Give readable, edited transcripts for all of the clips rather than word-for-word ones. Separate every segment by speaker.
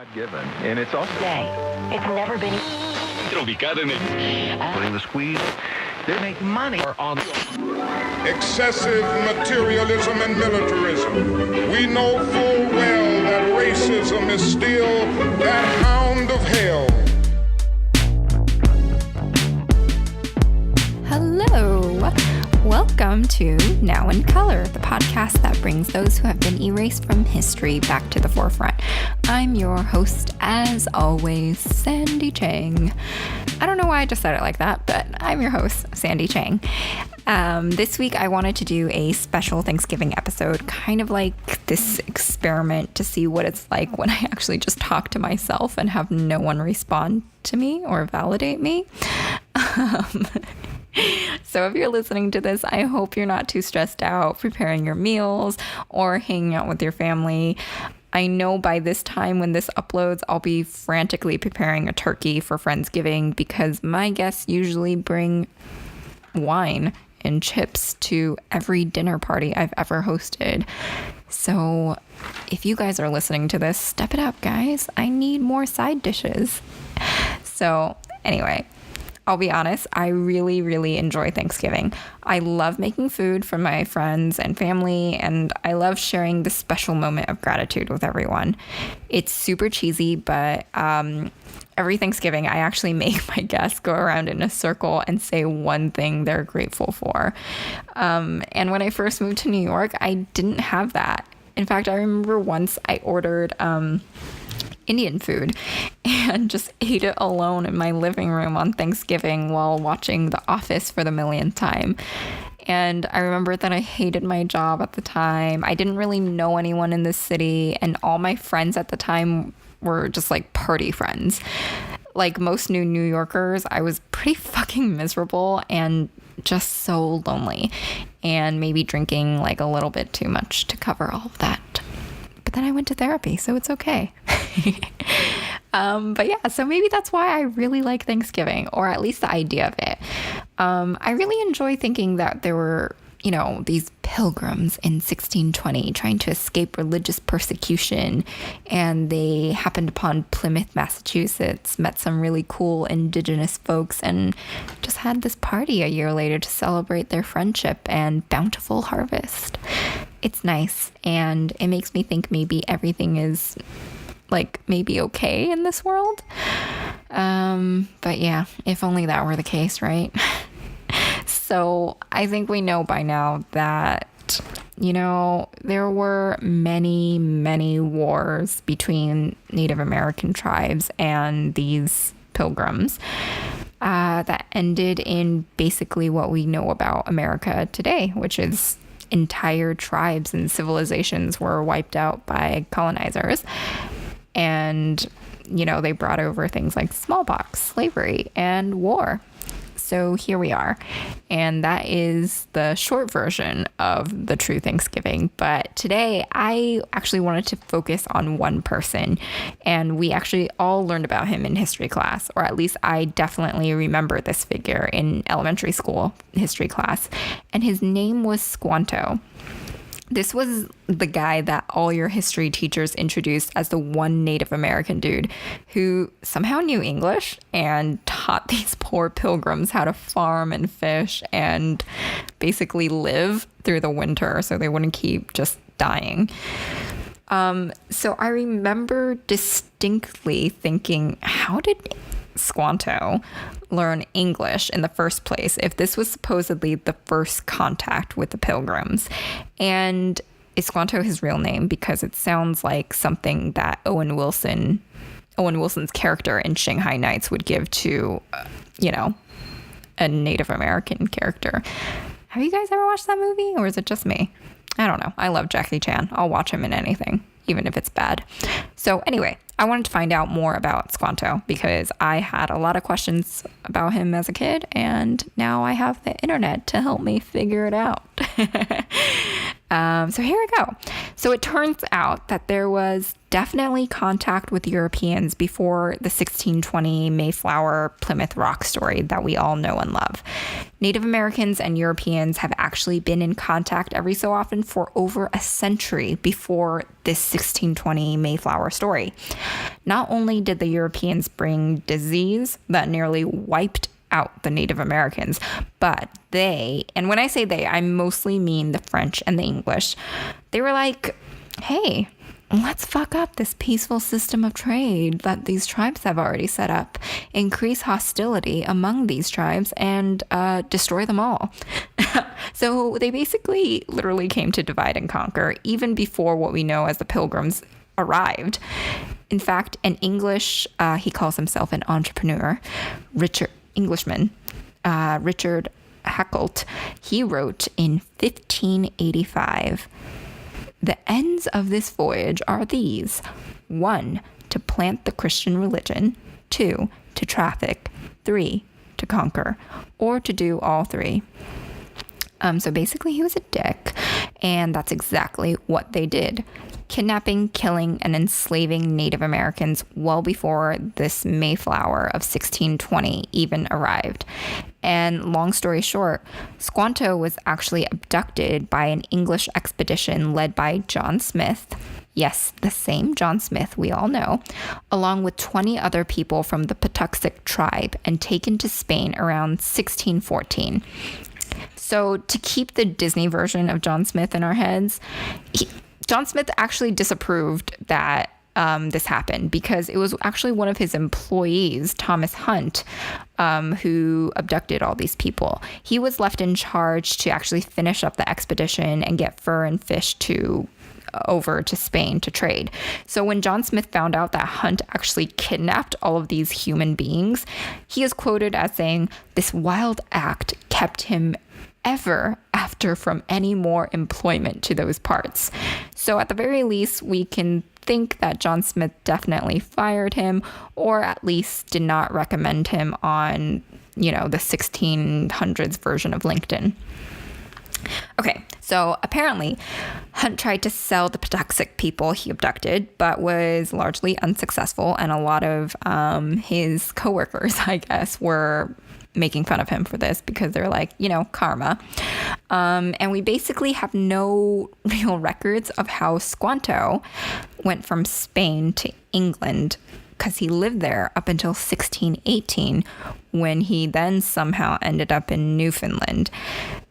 Speaker 1: Not given, and it's also
Speaker 2: Today, it's never been
Speaker 1: putting the squeeze. They make money on
Speaker 3: excessive materialism and militarism. We know full well that racism is still that hound of hell.
Speaker 4: Hello. Welcome to Now in Color, the podcast that brings those who have been erased from history back to the forefront. I'm your host, as always, Sandie Chang. I don't know why I just said it like that, but I'm your host, Sandie Chang. This week, I wanted to do a special Thanksgiving episode, kind of like this experiment to see what it's like when I actually just talk to myself and have no one respond to me or validate me. So if you're listening to this, I hope you're not too stressed out preparing your meals or hanging out with your family. I know by this time when this uploads, I'll be frantically preparing a turkey for Friendsgiving because my guests usually bring wine and chips to every dinner party I've ever hosted. So if you guys are listening to this, step it up, guys. I need more side dishes. So anyway, I'll be honest, I really enjoy Thanksgiving. I love making food for my friends and family, and I love sharing this special moment of gratitude with everyone. It's super cheesy, but every Thanksgiving, I actually make my guests go around in a circle and say one thing they're grateful for. And when I first moved to New York, I didn't have that. In fact, I remember once I ordered Indian food and just ate it alone in my living room on Thanksgiving while watching The Office for the millionth time. And I remember that I hated my job at the time. I didn't really know anyone in this city, and all my friends at the time were just like party friends. Like most New Yorkers, I was pretty fucking miserable and just so lonely, and maybe drinking like a little bit too much to cover all of that. But then I went to therapy, so it's okay. But yeah, so maybe that's why I really like Thanksgiving, or at least the idea of it. I really enjoy thinking that there were, these pilgrims in 1620 trying to escape religious persecution, and they happened upon Plymouth, Massachusetts, met some really cool indigenous folks, and just had this party a year later to celebrate their friendship and bountiful harvest. It's nice, and it makes me think maybe everything is maybe okay in this world. But yeah, if only that were the case, right? So I think we know by now that, there were many wars between Native American tribes and these pilgrims that ended in basically what we know about America today, which is entire tribes and civilizations were wiped out by colonizers. And, they brought over things like smallpox, slavery, and war. So here we are. And that is the short version of the true Thanksgiving. But today, I actually wanted to focus on one person. And we actually all learned about him in history class, or at least I definitely remember this figure in elementary school history class. And his name was Squanto. This was the guy that all your history teachers introduced as the one Native American dude who somehow knew English and taught these poor pilgrims how to farm and fish and basically live through the winter so they wouldn't keep just dying. So I remember distinctly thinking, how did Squanto learn English in the first place if this was supposedly the first contact with the pilgrims? And is Squanto his real name? Because it sounds like something that Owen Wilson's character in Shanghai Nights would give to, a Native American character. Have you guys ever watched that movie, or is it just me? I don't know. I love Jackie Chan. I'll watch him in anything, even if it's bad. So anyway, I wanted to find out more about Squanto because I had a lot of questions about him as a kid, and now I have the internet to help me figure it out. So here we go. So it turns out that there was definitely contact with Europeans before the 1620 Mayflower Plymouth Rock story that we all know and love. Native Americans and Europeans have actually been in contact every so often for over a century before this 1620 Mayflower story. Not only did the Europeans bring disease that nearly wiped out the Native Americans, but they, and when I say they, I mostly mean the French and the English, they were like, hey, let's fuck up this peaceful system of trade that these tribes have already set up, increase hostility among these tribes, and destroy them all. So they basically literally came to divide and conquer, even before what we know as the Pilgrims arrived. In fact, an English, he calls himself an entrepreneur, Englishman, Richard Hakluyt, he wrote in 1585, "The ends of this voyage are these: 1, to plant the Christian religion; 2, to traffic; 3, to conquer, or to do all three." So basically he was a dick, and that's exactly what they did. Kidnapping, killing, and enslaving Native Americans well before this Mayflower of 1620 even arrived. And long story short, Squanto was actually abducted by an English expedition led by John Smith. Yes, the same John Smith we all know, along with 20 other people from the Patuxent tribe, and taken to Spain around 1614. So to keep the Disney version of John Smith in our heads, John Smith actually disapproved that this happened, because it was actually one of his employees, Thomas Hunt, who abducted all these people. He was left in charge to actually finish up the expedition and get fur and fish over to Spain to trade. So when John Smith found out that Hunt actually kidnapped all of these human beings, he is quoted as saying, "This wild act kept him ever after from any more employment to those parts." So at the very least, we can think that John Smith definitely fired him, or at least did not recommend him on, the 1600s version of LinkedIn. Okay, so apparently Hunt tried to sell the Patuxent people he abducted, but was largely unsuccessful, and a lot of his coworkers, I guess, were making fun of him for this, because they're like, karma. And we basically have no real records of how Squanto went from Spain to England, because he lived there up until 1618, when he then somehow ended up in Newfoundland.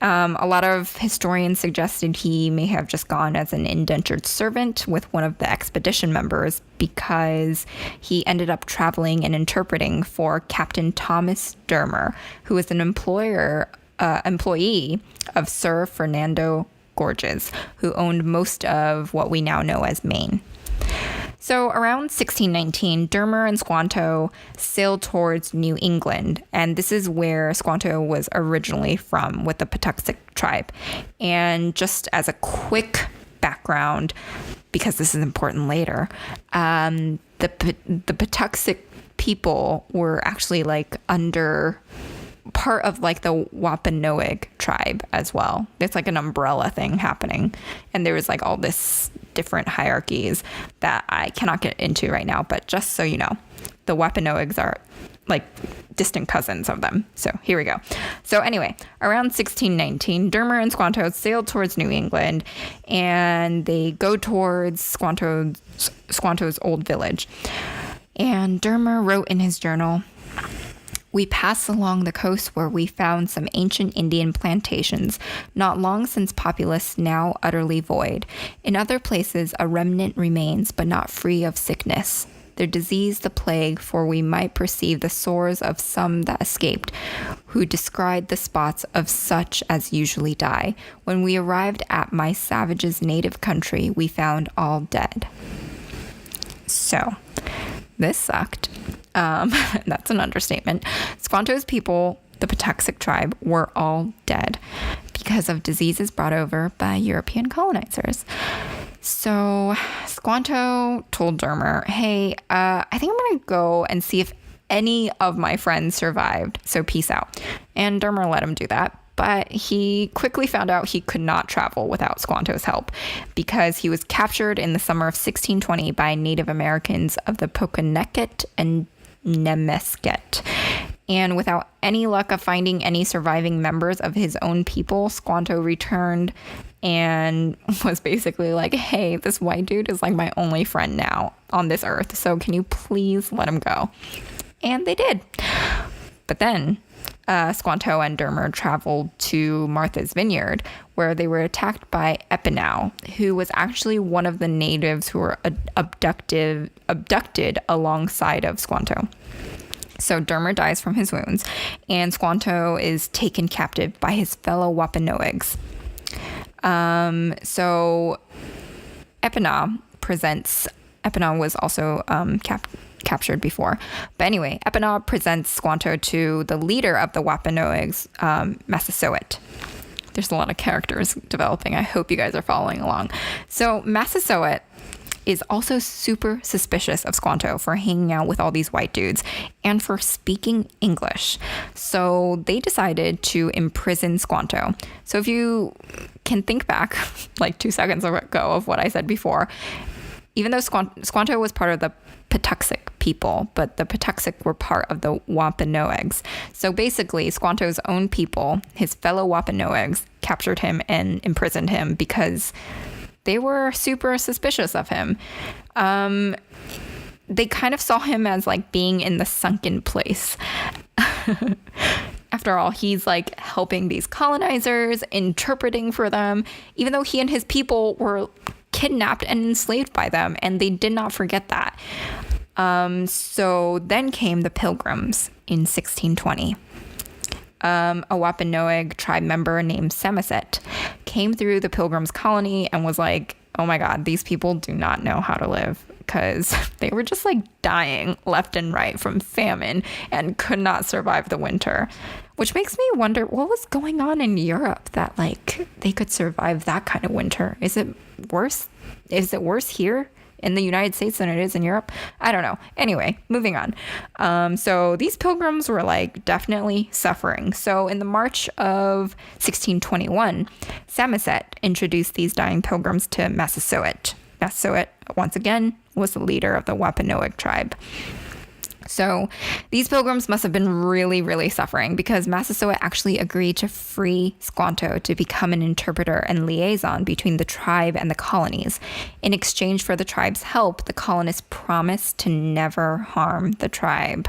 Speaker 4: A lot of historians suggested he may have just gone as an indentured servant with one of the expedition members, because he ended up traveling and interpreting for Captain Thomas Dermer, who was an employee of Sir Fernando Gorges, who owned most of what we now know as Maine. So around 1619, Dermer and Squanto sailed towards New England, and this is where Squanto was originally from, with the Patuxent tribe. And just as a quick background, because this is important later, the Patuxent people were actually under part of the Wampanoag tribe as well. It's like an umbrella thing happening, and there was all this different hierarchies that I cannot get into right now, but just so you know, the Wampanoags are distant cousins of them. So here we go. So anyway, around 1619, Dermer and Squanto sailed towards New England, and they go towards Squanto's old village. And Dermer wrote in his journal, "We passed along the coast where we found some ancient Indian plantations, not long since populous, now utterly void. In other places a remnant remains, but not free of sickness. Their disease the plague, for we might perceive the sores of some that escaped, who descried the spots of such as usually die. When we arrived at my savage's native country, we found all dead." So, this sucked. That's an understatement. Squanto's people, the Patuxent tribe, were all dead because of diseases brought over by European colonizers. So Squanto told Dermer, "Hey, I think I'm going to go and see if any of my friends survived, so peace out." And Dermer let him do that. But he quickly found out he could not travel without Squanto's help because he was captured in the summer of 1620 by Native Americans of the Pokanecket and Nemesket. And without any luck of finding any surviving members of his own people, Squanto returned and was basically like, hey, this white dude is like my only friend now on this earth, so can you please let him go? And they did. But then Squanto and Dermer traveled to Martha's Vineyard, where they were attacked by Epinau, who was actually one of the natives who were abducted alongside of Squanto. So Dermer dies from his wounds, and Squanto is taken captive by his fellow Wampanoags. So Epinau was also captured before. But anyway, Epinau presents Squanto to the leader of the Wampanoags, Massasoit. There's a lot of characters developing. I hope you guys are following along. So Massasoit is also super suspicious of Squanto for hanging out with all these white dudes and for speaking English. So they decided to imprison Squanto. So if you can think back like 2 seconds ago of what I said before, even though Squanto was part of the Patuxet people, but the Patuxet were part of the Wampanoags. So basically, Squanto's own people, his fellow Wampanoags, captured him and imprisoned him because they were super suspicious of him. They kind of saw him as like being in the sunken place. After all, he's like helping these colonizers, interpreting for them, even though he and his people were kidnapped and enslaved by them, and they did not forget that. So then came the Pilgrims in 1620. A Wampanoag tribe member named Samoset came through the Pilgrims colony and was like, oh my God, these people do not know how to live, because they were just like dying left and right from famine and could not survive the winter. Which makes me wonder what was going on in Europe that like they could survive that kind of winter. Is it worse? Is it worse here in the United States than it is in Europe? I don't know. Anyway, moving on. So these pilgrims were like definitely suffering. So in the March of 1621, Samoset introduced these dying pilgrims to Massasoit. Massasoit, once again, was the leader of the Wampanoag tribe. So these pilgrims must have been really, really suffering because Massasoit actually agreed to free Squanto to become an interpreter and liaison between the tribe and the colonies. In exchange for the tribe's help, the colonists promised to never harm the tribe.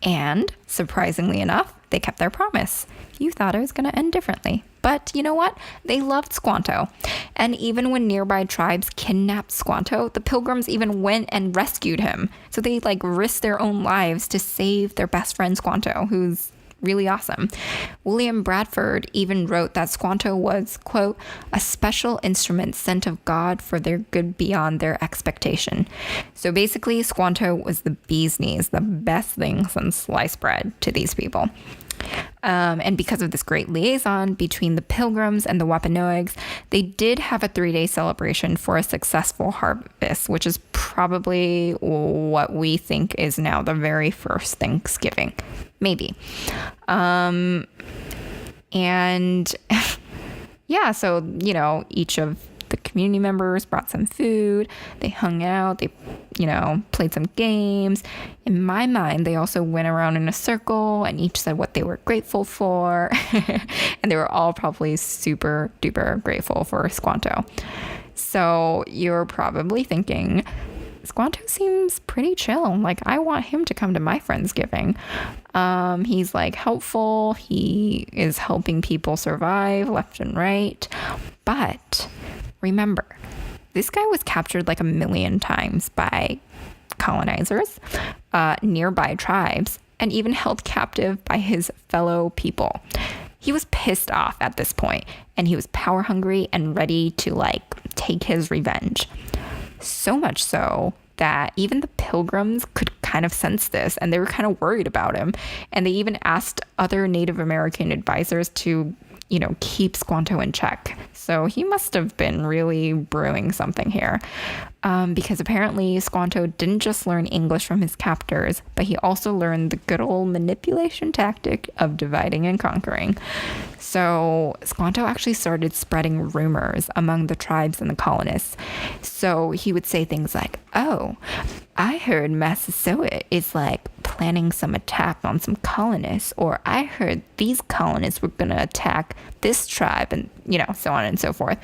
Speaker 4: And surprisingly enough, they kept their promise. You thought it was going to end differently. But you know what? They loved Squanto. And even when nearby tribes kidnapped Squanto, the Pilgrims even went and rescued him. So they like risked their own lives to save their best friend Squanto, who's really awesome. William Bradford even wrote that Squanto was, quote, a special instrument sent of God for their good beyond their expectation. So basically, Squanto was the bee's knees, the best thing since sliced bread to these people. And because of this great liaison between the Pilgrims and the Wampanoags, they did have a 3-day celebration for a successful harvest, which is probably what we think is now the very first Thanksgiving. Maybe. And yeah, so, you know, each of the community members brought some food, they hung out, they, you know, played some games. In my mind, they also went around in a circle and each said what they were grateful for. And they were all probably super duper grateful for Squanto. So you're probably thinking, Squanto seems pretty chill. Like, I want him to come to my Friendsgiving. He's like helpful. He is helping people survive left and right. But remember, this guy was captured like 1,000,000 times by colonizers, nearby tribes, and even held captive by his fellow people. He was pissed off at this point, and he was power hungry and ready to like take his revenge. So much so that even the Pilgrims could kind of sense this, and they were kind of worried about him. And they even asked other Native American advisors to keep Squanto in check. So he must have been really brewing something here. Because apparently Squanto didn't just learn English from his captors, but he also learned the good old manipulation tactic of dividing and conquering. So Squanto actually started spreading rumors among the tribes and the colonists. So he would say things like, "Oh, I heard Massasoit is planning some attack on some colonists," or "I heard these colonists were going to attack this tribe," and so on and so forth.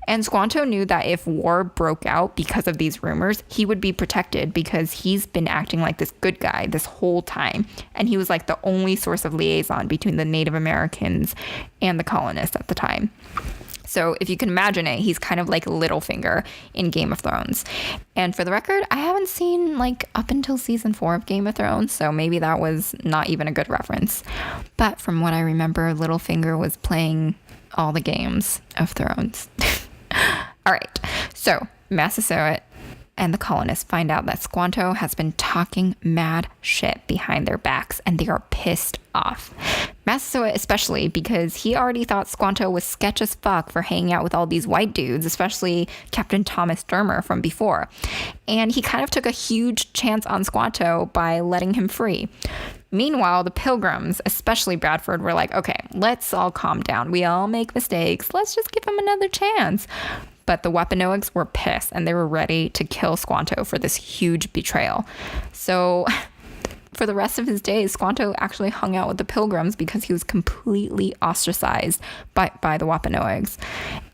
Speaker 4: And Squanto knew that if war broke out because of these rumors, he would be protected because he's been acting like this good guy this whole time. And he was the only source of liaison between the Native Americans and the colonists at the time. So if you can imagine it, he's kind of like Littlefinger in Game of Thrones. And for the record, I haven't seen up until season 4 of Game of Thrones, so maybe that was not even a good reference. But from what I remember, Littlefinger was playing all the games of Thrones. All right, so Massasoit and the colonists find out that Squanto has been talking mad shit behind their backs, and they are pissed off. Massasoit especially, because he already thought Squanto was sketch as fuck for hanging out with all these white dudes, especially Captain Thomas Dermer from before. And he kind of took a huge chance on Squanto by letting him free. Meanwhile, the Pilgrims, especially Bradford, were like, okay, let's all calm down. We all make mistakes. Let's just give him another chance. But the Wampanoags were pissed, and they were ready to kill Squanto for this huge betrayal. So for the rest of his days, Squanto actually hung out with the Pilgrims because he was completely ostracized by the Wampanoags.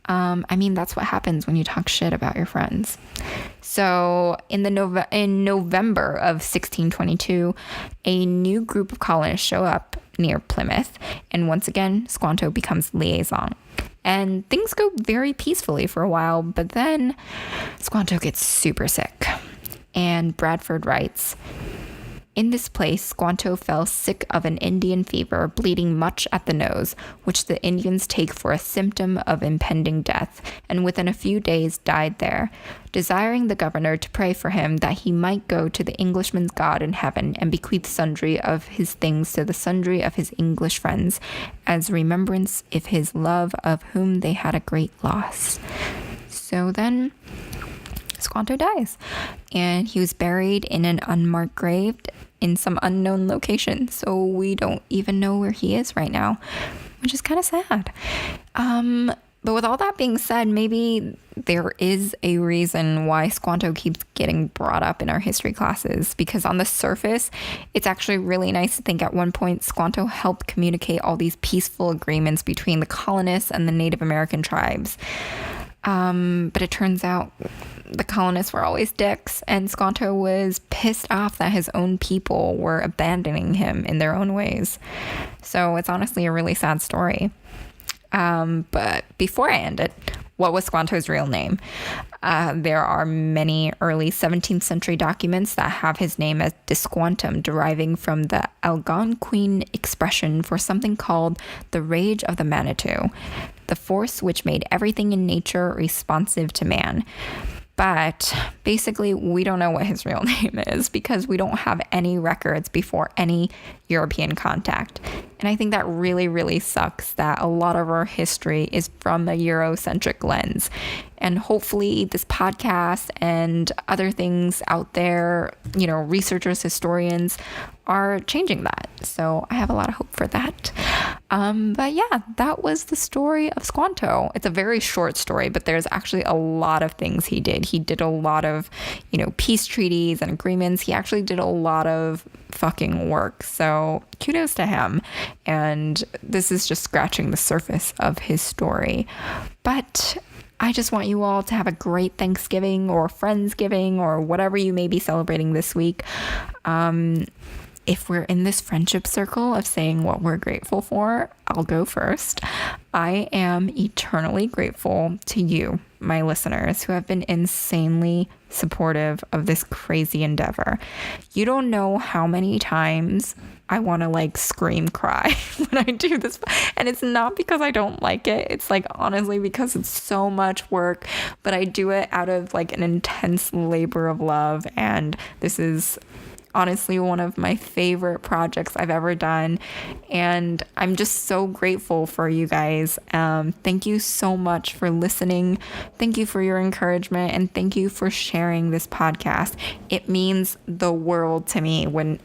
Speaker 4: That's what happens when you talk shit about your friends. So in November of 1622, a new group of colonists show up near Plymouth, and once again, Squanto becomes liaison. And things go very peacefully for a while, but then Squanto gets super sick. And Bradford writes, "In this place, Squanto fell sick of an Indian fever, bleeding much at the nose, which the Indians take for a symptom of impending death, and within a few days died there, desiring the governor to pray for him that he might go to the Englishman's God in heaven, and bequeath sundry of his things to the sundry of his English friends, as remembrance of his love, of whom they had a great loss." So then Squanto dies, and he was buried in an unmarked grave in some unknown location. So we don't even know where he is right now, which is kind of sad. But with all that being said, maybe there is a reason why Squanto keeps getting brought up in our history classes, because on the surface, it's actually really nice to think at one point Squanto helped communicate all these peaceful agreements between the colonists and the Native American tribes. But it turns out the colonists were always dicks, and Squanto was pissed off that his own people were abandoning him in their own ways. So it's honestly a really sad story. But before I end it, what was Squanto's real name? There are many early 17th century documents that have his name as Disquantum, deriving from the Algonquin expression for something called the rage of the Manitou, the force which made everything in nature responsive to man. But basically, we don't know what his real name is because we don't have any records before any European contact. And I think that really, really sucks that a lot of our history is from a Eurocentric lens. And hopefully this podcast and other things out there, researchers, historians are changing that. So I have a lot of hope for that. But yeah, that was the story of Squanto. It's a very short story, but there's actually a lot of things he did. He did a lot of, peace treaties and agreements. He actually did a lot of fucking work. So kudos to him. And this is just scratching the surface of his story. But I just want you all to have a great Thanksgiving or Friendsgiving or whatever you may be celebrating this week. If we're in this friendship circle of saying what we're grateful for, I'll go first. I am eternally grateful to you, my listeners, who have been insanely supportive of this crazy endeavor. You don't know how many times I want to scream cry when I do this. And it's not because I don't like it. It's honestly because it's so much work, but I do it out of an intense labor of love. And this is honestly one of my favorite projects I've ever done, and I'm just so grateful for you guys guys. Thank you so much for listening. Thank you for your encouragement, and thank you for sharing this podcast. It means the world to me when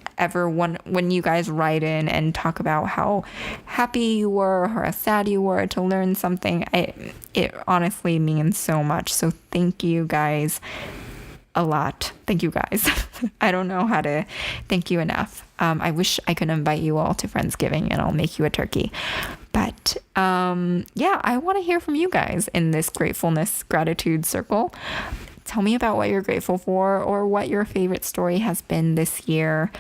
Speaker 4: you guys write in and talk about how happy you were or how sad you were to learn something. It honestly means so much. So thank you guys a lot. Thank you guys. I don't know how to thank you enough. I wish I could invite you all to Friendsgiving and I'll make you a turkey. But I want to hear from you guys in this gratitude circle. Tell me about what you're grateful for or what your favorite story has been this year.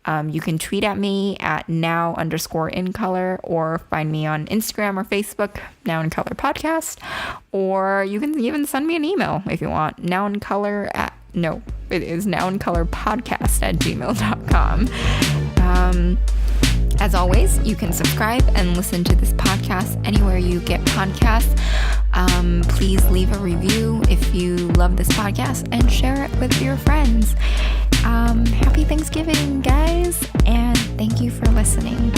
Speaker 4: You can tweet at me at now_incolor or find me on Instagram or Facebook, Now in Color Podcast. Or you can even send me an email if you want. It is nowincolorpodcast@gmail.com. As always, you can subscribe and listen to this podcast anywhere you get podcasts. Please leave a review if you love this podcast and share it with your friends. Happy Thanksgiving, guys, and thank you for listening.